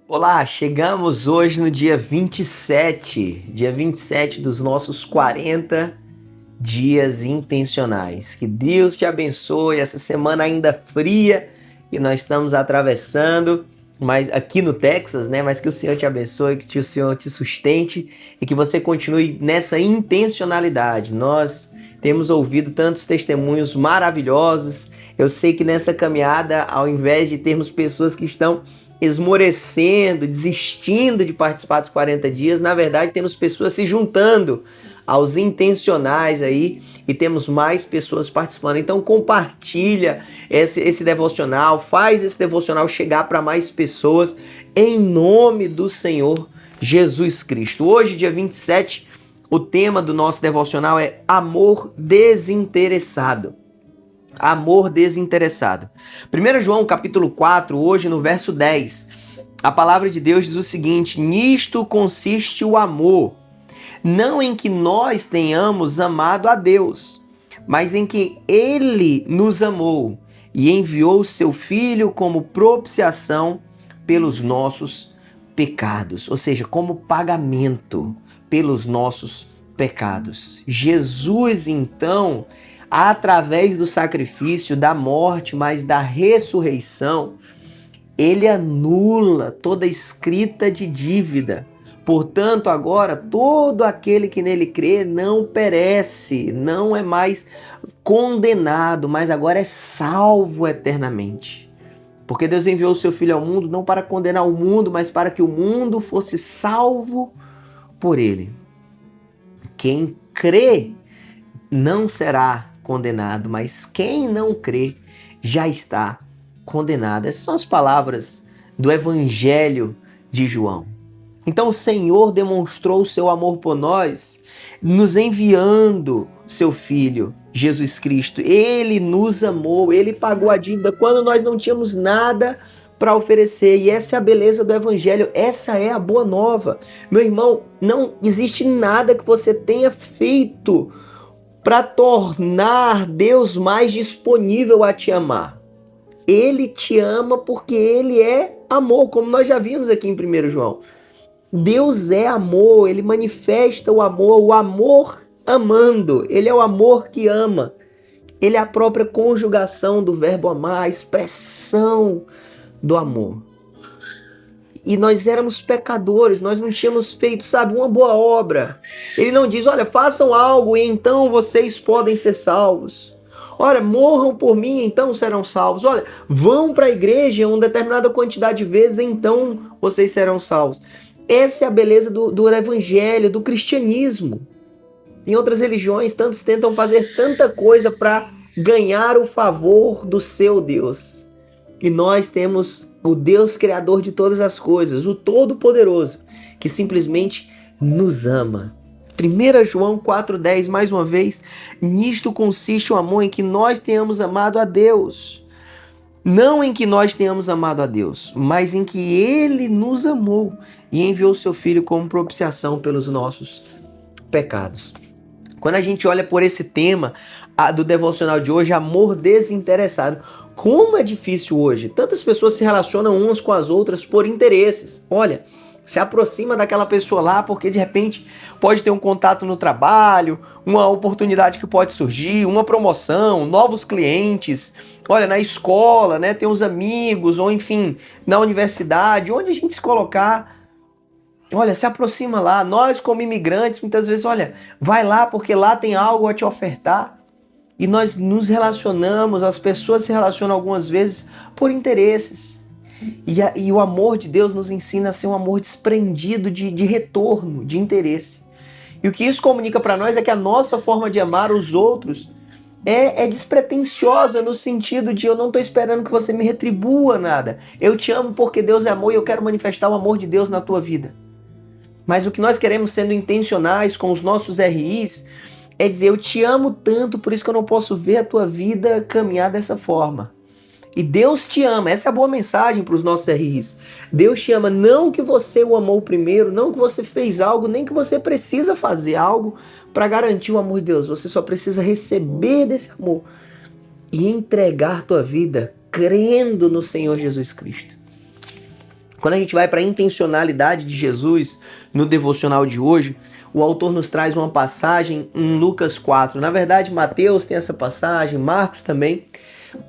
Olá, chegamos hoje no dia 27 dos nossos 40 dias intencionais. Que Deus te abençoe essa semana ainda fria que nós estamos atravessando, mas aqui no Texas, né? Mas que o Senhor te abençoe, que o Senhor te sustente e que você continue nessa intencionalidade. Nós temos ouvido tantos testemunhos maravilhosos. Eu sei que nessa caminhada, ao invés de termos pessoas que estão esmorecendo, desistindo de participar dos 40 dias, na verdade temos pessoas se juntando aos intencionais aí e temos mais pessoas participando. Então compartilha esse devocional, faz esse devocional chegar para mais pessoas em nome do Senhor Jesus Cristo. Hoje, dia 27, o tema do nosso devocional é amor desinteressado. Amor desinteressado. 1 João capítulo 4, hoje no verso 10, a palavra de Deus diz o seguinte: nisto consiste o amor, não em que nós tenhamos amado a Deus, mas em que Ele nos amou e enviou o seu Filho como propiciação pelos nossos pecados, ou seja, como pagamento pelos nossos pecados. Jesus, então, através do sacrifício, da morte, mas da ressurreição, ele anula toda escrita de dívida. Portanto, agora, todo aquele que nele crê não perece, não é mais condenado, mas agora é salvo eternamente. Porque Deus enviou o seu Filho ao mundo não para condenar o mundo, mas para que o mundo fosse salvo por ele. Quem crê não será condenado, mas quem não crê já está condenado. Essas são as palavras do Evangelho de João. Então o Senhor demonstrou o seu amor por nós, nos enviando seu Filho, Jesus Cristo. Ele nos amou, ele pagou a dívida quando nós não tínhamos nada para oferecer. E essa é a beleza do Evangelho, essa é a boa nova. Meu irmão, não existe nada que você tenha feito para tornar Deus mais disponível a te amar. Ele te ama porque ele é amor, como nós já vimos aqui em 1 João. Deus é amor, ele manifesta o amor amando. Ele é o amor que ama. Ele é a própria conjugação do verbo amar, a expressão do amor. E nós éramos pecadores, nós não tínhamos feito, uma boa obra. Ele não diz, olha, façam algo e então vocês podem ser salvos. Olha, morram por mim, então serão salvos. Olha, vão para a igreja uma determinada quantidade de vezes, então vocês serão salvos. Essa é a beleza do evangelho, do cristianismo. Em outras religiões, tantos tentam fazer tanta coisa para ganhar o favor do seu Deus. E nós temos o Deus criador de todas as coisas, o Todo-Poderoso, que simplesmente nos ama. 1 João 4,10, mais uma vez, nisto consiste o amor em que nós tenhamos amado a Deus. Não em que nós tenhamos amado a Deus, mas em que Ele nos amou e enviou seu Filho como propiciação pelos nossos pecados. Quando a gente olha por esse tema do devocional de hoje, amor desinteressado, como é difícil hoje. Tantas pessoas se relacionam umas com as outras por interesses. Olha, se aproxima daquela pessoa lá porque de repente pode ter um contato no trabalho, uma oportunidade que pode surgir, uma promoção, novos clientes. Olha, na escola, né, tem uns amigos, ou enfim, na universidade, onde a gente se colocar. Olha, se aproxima lá. Nós, como imigrantes, muitas vezes, olha, vai lá porque lá tem algo a te ofertar. E nós nos relacionamos, as pessoas se relacionam algumas vezes por interesses. E o amor de Deus nos ensina a ser um amor desprendido de retorno, de interesse. E o que isso comunica para nós é que a nossa forma de amar os outros é despretensiosa no sentido de eu não estou esperando que você me retribua nada. Eu te amo porque Deus é amor e eu quero manifestar o amor de Deus na tua vida. Mas o que nós queremos, sendo intencionais com os nossos RIs, é dizer, eu te amo tanto, por isso que eu não posso ver a tua vida caminhar dessa forma. E Deus te ama, essa é a boa mensagem para os nossos RIs. Deus te ama, não que você o amou primeiro, não que você fez algo, nem que você precisa fazer algo para garantir o amor de Deus. Você só precisa receber desse amor e entregar tua vida crendo no Senhor Jesus Cristo. Quando a gente vai para a intencionalidade de Jesus no devocional de hoje, o autor nos traz uma passagem em Lucas 4. Na verdade, Mateus tem essa passagem, Marcos também.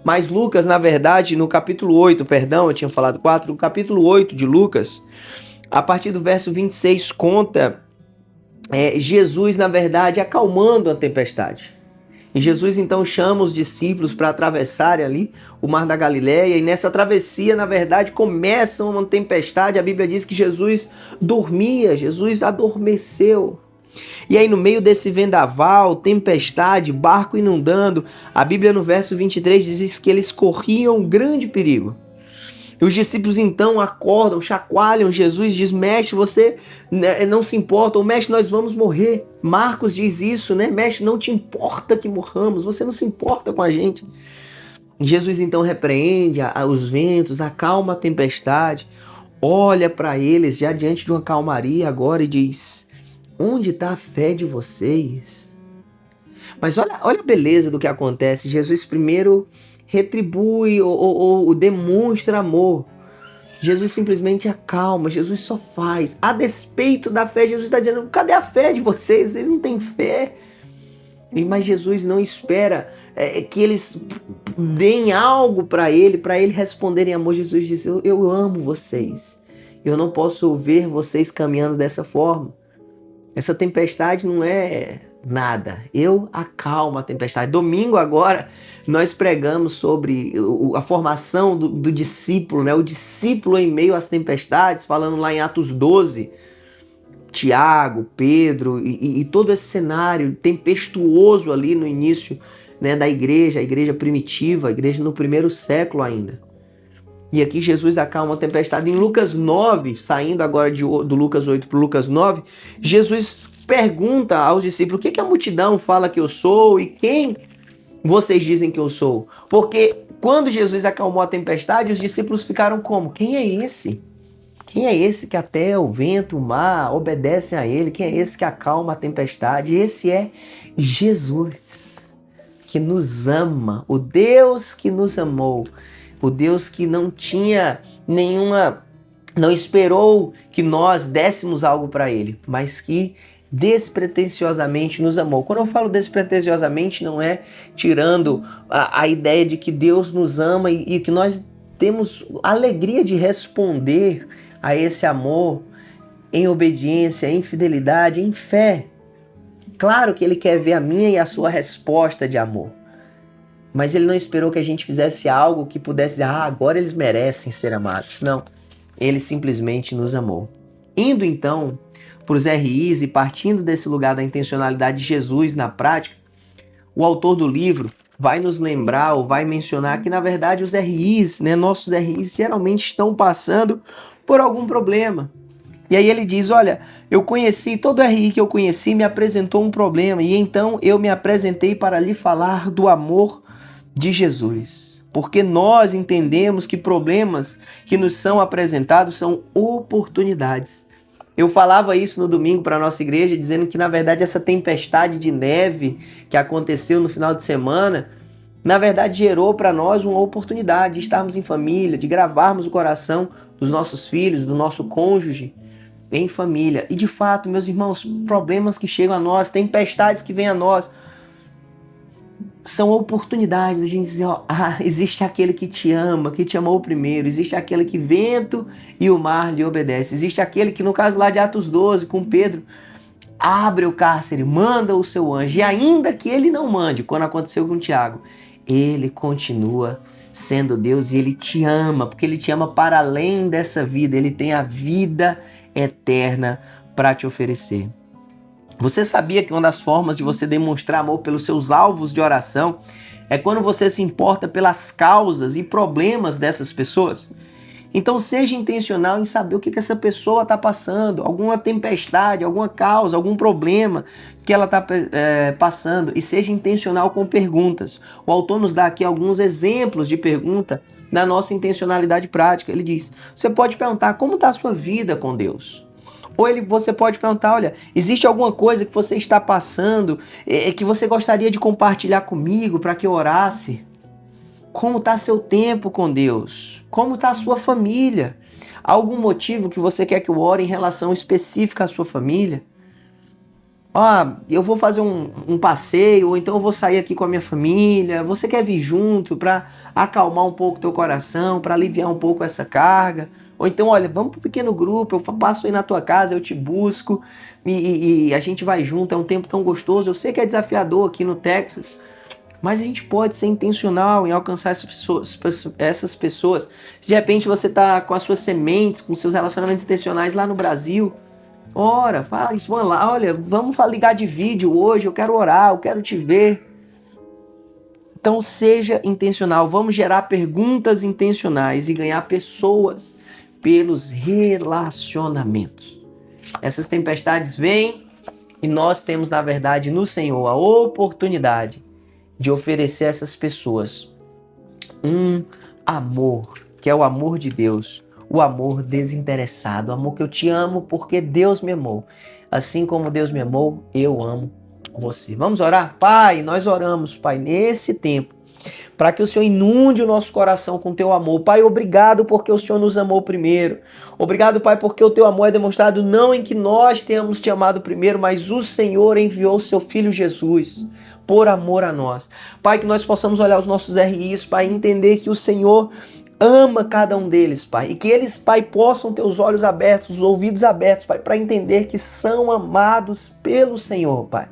Mas Lucas, na verdade, no capítulo 8, perdão, eu tinha falado 4, no capítulo 8 de Lucas, a partir do verso 26, conta Jesus, na verdade, acalmando a tempestade. E Jesus então chama os discípulos para atravessarem ali o Mar da Galileia, e nessa travessia, na verdade, começa uma tempestade. A Bíblia diz que Jesus dormia, Jesus adormeceu. E aí no meio desse vendaval, tempestade, barco inundando, a Bíblia no verso 23 diz que eles corriam um grande perigo. E os discípulos então acordam, chacoalham Jesus, diz: mestre, você não se importa, ou mestre, nós vamos morrer. Marcos diz isso, né? Mestre, não te importa que morramos, você não se importa com a gente. Jesus então repreende os ventos, acalma a tempestade, olha para eles já diante de uma calmaria agora e diz: onde está a fé de vocês? Mas olha a beleza do que acontece. Jesus primeiro retribui ou demonstra amor. Jesus simplesmente acalma, Jesus só faz. A despeito da fé, Jesus está dizendo: cadê a fé de vocês? Vocês não têm fé. Mas Jesus não espera que eles deem algo para ele responder em amor. Jesus diz: eu amo vocês. Eu não posso ver vocês caminhando dessa forma. Essa tempestade não é nada. Eu acalmo a tempestade. Domingo agora nós pregamos sobre a formação do discípulo, né? O discípulo em meio às tempestades, falando lá em Atos 12, Tiago, Pedro e todo esse cenário tempestuoso ali no início, né, da igreja, a igreja primitiva, a igreja no primeiro século ainda. E aqui Jesus acalma a tempestade. Em Lucas 9, saindo agora do Lucas 8 para o Lucas 9, Jesus pergunta aos discípulos: o que a multidão fala que eu sou e quem vocês dizem que eu sou? Porque quando Jesus acalmou a tempestade, os discípulos ficaram como? Quem é esse? Quem é esse que até o vento, o mar obedecem a ele? Quem é esse que acalma a tempestade? Esse é Jesus, que nos ama, o Deus que nos amou. O Deus que não tinha não esperou que nós dessemos algo para ele, mas que despretensiosamente nos amou. Quando eu falo despretensiosamente, não é tirando a ideia de que Deus nos ama e que nós temos alegria de responder a esse amor em obediência, em fidelidade, em fé. Claro que ele quer ver a minha e a sua resposta de amor. Mas ele não esperou que a gente fizesse algo que pudesse dizer: agora eles merecem ser amados. Não, ele simplesmente nos amou. Indo então para os RIs e partindo desse lugar da intencionalidade de Jesus na prática, o autor do livro vai nos lembrar ou vai mencionar que, na verdade, os RIs, né, nossos RIs, geralmente estão passando por algum problema. E aí ele diz: olha, todo RI que eu conheci me apresentou um problema, e então eu me apresentei para lhe falar do amor de Jesus, porque nós entendemos que problemas que nos são apresentados são oportunidades. Eu falava isso no domingo para a nossa igreja, dizendo que na verdade essa tempestade de neve que aconteceu no final de semana, na verdade gerou para nós uma oportunidade de estarmos em família, de gravarmos o coração dos nossos filhos, do nosso cônjuge em família. E de fato, meus irmãos, problemas que chegam a nós, tempestades que vêm a nós, são oportunidades da gente dizer: existe aquele que te ama, que te amou primeiro, existe aquele que vento e o mar lhe obedece, existe aquele que, no caso lá de Atos 12, com Pedro, abre o cárcere, manda o seu anjo, e ainda que ele não mande, quando aconteceu com Tiago, ele continua sendo Deus e ele te ama, porque ele te ama para além dessa vida, ele tem a vida eterna para te oferecer. Você sabia que uma das formas de você demonstrar amor pelos seus alvos de oração é quando você se importa pelas causas e problemas dessas pessoas? Então seja intencional em saber o que essa pessoa está passando, alguma tempestade, alguma causa, algum problema que ela está passando, e seja intencional com perguntas. O autor nos dá aqui alguns exemplos de pergunta na nossa intencionalidade prática. Ele diz: você pode perguntar: como está a sua vida com Deus? Ou você pode perguntar: olha, existe alguma coisa que você está passando que você gostaria de compartilhar comigo para que eu orasse? Como está seu tempo com Deus? Como está a sua família? Algum motivo que você quer que eu ore em relação específica à sua família? Eu vou fazer um passeio, ou então eu vou sair aqui com a minha família. Você quer vir junto para acalmar um pouco o teu coração, para aliviar um pouco essa carga? Ou então, olha, vamos para um pequeno grupo, eu passo aí na tua casa, eu te busco e a gente vai junto, é um tempo tão gostoso. Eu sei que é desafiador aqui no Texas, mas a gente pode ser intencional em alcançar essas pessoas. Se de repente você está com as suas sementes, com seus relacionamentos intencionais lá no Brasil, ora, fala isso, vamos lá, olha, vamos ligar de vídeo hoje, eu quero orar, eu quero te ver. Então seja intencional, vamos gerar perguntas intencionais e ganhar pessoas pelos relacionamentos. Essas tempestades vêm e nós temos, na verdade, no Senhor a oportunidade de oferecer a essas pessoas um amor, que é o amor de Deus, o amor desinteressado, o amor que eu te amo porque Deus me amou. Assim como Deus me amou, eu amo você. Vamos orar? Pai, nós oramos, Pai, nesse tempo, para que o Senhor inunde o nosso coração com teu amor. Pai, obrigado porque o Senhor nos amou primeiro. Obrigado, Pai, porque o teu amor é demonstrado não em que nós tenhamos te amado primeiro, mas o Senhor enviou o seu Filho Jesus por amor a nós. Pai, que nós possamos olhar os nossos RIs, Pai, e entender que o Senhor ama cada um deles, Pai, e que eles, Pai, possam ter os olhos abertos, os ouvidos abertos, Pai, para entender que são amados pelo Senhor, Pai.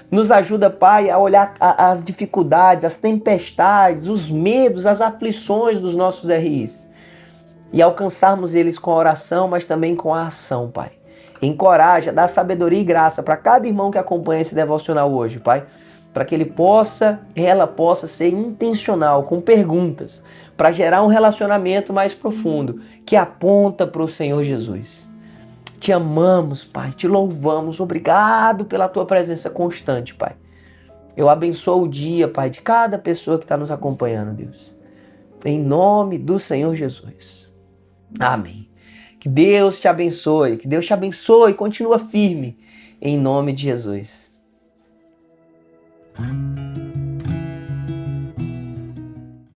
Nos ajuda, Pai, a olhar as dificuldades, as tempestades, os medos, as aflições dos nossos RIs e alcançarmos eles com a oração, mas também com a ação, Pai. Encoraja, dá sabedoria e graça para cada irmão que acompanha esse devocional hoje, Pai, para que ela possa ser intencional, com perguntas, para gerar um relacionamento mais profundo, que aponta para o Senhor Jesus. Te amamos, Pai, te louvamos, obrigado pela tua presença constante, Pai. Eu abençoo o dia, Pai, de cada pessoa que está nos acompanhando, Deus. Em nome do Senhor Jesus. Amém. Que Deus te abençoe, e continua firme, em nome de Jesus.